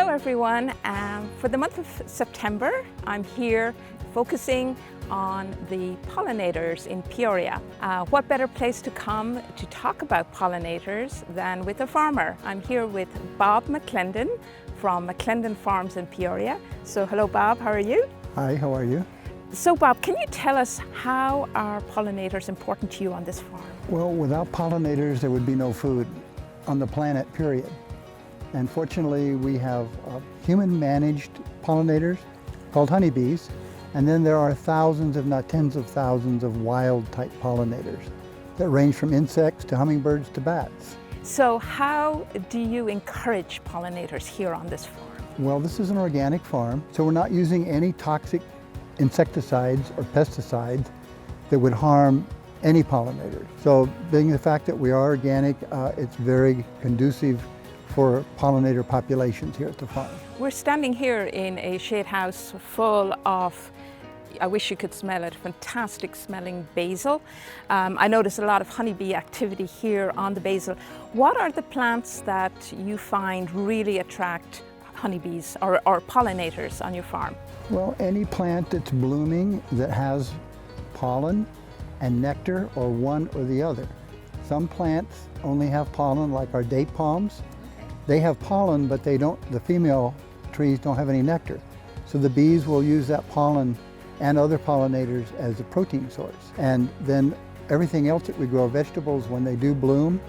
Hello everyone. For the month of September, I'm here focusing on the pollinators in Peoria. What better place to come to talk about pollinators than with a farmer? I'm here with Bob McClendon from McClendon Farms in Peoria. So hello Bob, how are you? Hi, how are you? So Bob, can you tell us how are pollinators important to you on this farm? Well, without pollinators, there would be no food on the planet, period. And fortunately, we have human-managed pollinators called honeybees, and then there are thousands, if not tens of thousands, of wild-type pollinators that range from insects to hummingbirds to bats. So how do you encourage pollinators here on this farm? Well, this is an organic farm, so we're not using any toxic insecticides or pesticides that would harm any pollinators. So being the fact that we are organic, it's very conducive for pollinator populations here at the farm. We're standing here in a shade house full of, I wish you could smell it, fantastic smelling basil. I notice a lot of honeybee activity here on the basil. What are the plants that you find really attract honeybees or pollinators on your farm? Well, any plant that's blooming that has pollen and nectar, or one or the other. Some plants only have pollen, like our date palms. They have pollen, but the female trees don't have any nectar. So the bees will use that pollen and other pollinators as a protein source. And then everything else that we grow, vegetables, when they do bloom,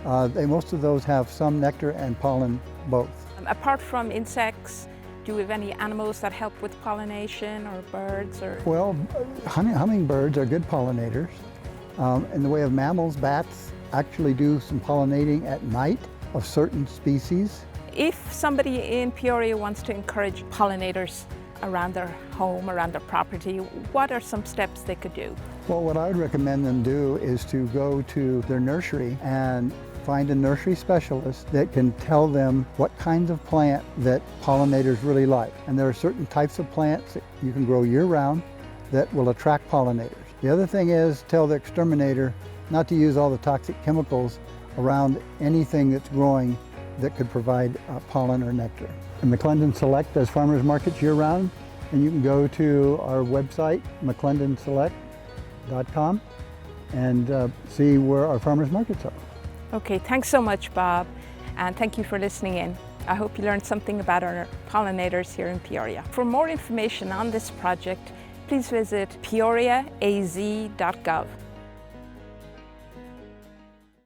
most of those have some nectar and pollen both. Apart from insects, do you have any animals that help with pollination, or birds? Well, hummingbirds are good pollinators. In the way of mammals, bats actually do some pollinating at night of certain species. If somebody in Peoria wants to encourage pollinators around their home, around their property, what are some steps they could do? Well, what I would recommend them do is to go to their nursery and find a nursery specialist that can tell them what kinds of plant that pollinators really like. And there are certain types of plants that you can grow year-round that will attract pollinators. The other thing is tell the exterminator not to use all the toxic chemicals around anything that's growing that could provide pollen or nectar. And McClendon Select does farmers markets year-round, and you can go to our website, mcclendonselect.com, and see where our farmers markets are. Okay, thanks so much, Bob, and thank you for listening in. I hope you learned something about our pollinators here in Peoria. For more information on this project, please visit peoriaaz.gov.